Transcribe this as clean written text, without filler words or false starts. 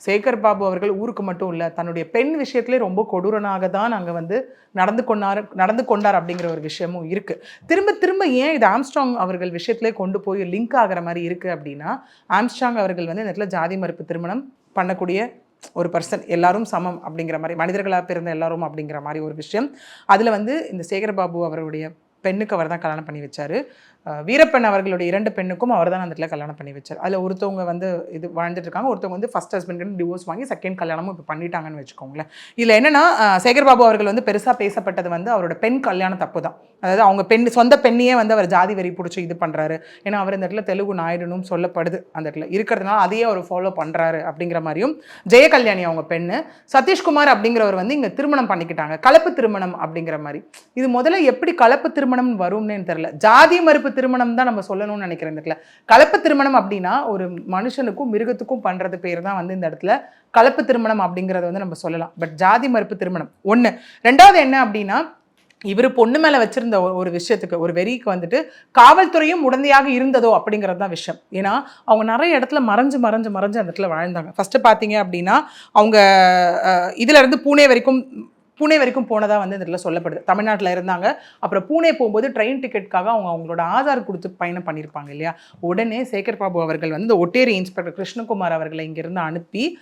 சேகர் பாபு அவர்கள் ஊருக்கு மட்டும் இல்லை, தன்னுடைய பெண் விஷயத்திலே ரொம்ப கொடூரனாக தான் அங்கே வந்து நடந்து கொண்டார் அப்படிங்கிற ஒரு விஷயமும் இருக்குது. திரும்ப திரும்ப ஏன் இது ஆம்ஸ்ட்ராங் அவர்கள் விஷயத்திலே கொண்டு போய் லிங்க் ஆகிற மாதிரி இருக்குது அப்படின்னா, ஆம்ஸ்ட்ராங் அவர்கள் வந்து இந்த இடத்துல ஜாதி மறுப்பு திருமணம் பண்ணக்கூடிய ஒரு பர்சன், எல்லாரும் சமம் அப்படிங்கிற மாதிரி, மனிதர்களாக பிறந்த எல்லாரும் அப்படிங்கிற மாதிரி ஒரு விஷயம். அதில் வந்து இந்த சேகர்பாபு அவருடைய பெண்ணுக்கு அவர் தான் கல்யாணம் பண்ணி வச்சார். வீரப்பன் அவர்களுடைய 2 பெண்ணுக்கும் அவர் தான் அந்த இடத்துல கல்யாணம் பண்ணி வச்சார். அதில் ஒருத்தவங்க வந்து இது வாழ்ந்துட்டு இருக்காங்க, ஒருத்தவங்க வந்து ஃபர்ஸ்ட் ஹஸ்பண்ட் டிவோர்ஸ் வாங்கி செகண்ட் கல்யாணமும் இப்போ பண்ணிட்டாங்கன்னு வச்சுக்கோங்களேன். இதில் என்னன்னா, சேகர்பாபு அவர்கள் வந்து பெருசாக பேசப்பட்டது வந்து அவரோட பெண் கல்யாணம் தப்பு தான். அதாவது அவங்க சொந்த பெண்ணையே வந்து அவர் ஜாதி வெறி பிடிச்சி இது பண்ணுறாரு. ஏன்னா அவர் இந்த இடத்துல தெலுங்கு நாயுடுன்னு சொல்லப்படுது, அந்த இடத்துல இருக்கிறதுனால அதையே அவர் ஃபாலோ பண்ணுறாரு அப்படிங்கிற மாதிரியும். ஜெயகல்யாணி அவங்க பெண்ணு, சதீஷ்குமார் அப்படிங்கிறவர் வந்து இங்கே திருமணம் பண்ணிக்கிட்டாங்க, கலப்பு திருமணம் அப்படிங்கிற மாதிரி. இது முதல்ல எப்படி கலப்பு திருமணம் வரும்னு தெரியல. ஜாதி மறுப்பு திருமணம் தான் நம்ம சொல்லணும்னு நினைக்கிறேன். இந்த இடத்துல கலப்பு திருமணம் அப்படின்னா ஒரு மனுஷனுக்கும் மிருகத்துக்கும் பண்றது பேர் தான் வந்து இந்த இடத்துல கலப்பு திருமணம் அப்படிங்கறத வந்து நம்ம சொல்லலாம். பட் ஜாதி மறுப்பு திருமணம் ஒண்ணு. ரெண்டாவது என்ன அப்படின்னா, இவர் பொண்ணு மேல வச்சிருந்த ஒரு விஷயத்துக்கு, ஒரு வெறிக்கு வந்துட்டு காவல்துறையும் உடந்தையாக இருந்ததோ அப்படிங்கிறது தான் விஷயம். ஏன்னா அவங்க நிறைய இடத்துல மறைஞ்சு அந்த இடத்துல வாழ்ந்தாங்க. ஃபர்ஸ்ட் பாத்தீங்க அப்படின்னா, அவங்க இதுல இருந்து பூனே வரைக்கும் போனதாக வந்து இதில் சொல்லப்படுது. தமிழ்நாட்டில் இருந்தாங்க, அப்புறம் பூனே போகும்போது ட்ரெயின் டிக்கெட்டுக்காக அவங்களோட ஆதார் கொடுத்து பயணம் பண்ணியிருப்பாங்க இல்லையா. உடனே சேகர் பாபு அவர்கள் வந்து இந்த ஒட்டேரி இன்ஸ்பெக்டர் கிருஷ்ணகுமார் அவர்களை இங்கேருந்து அனுப்பி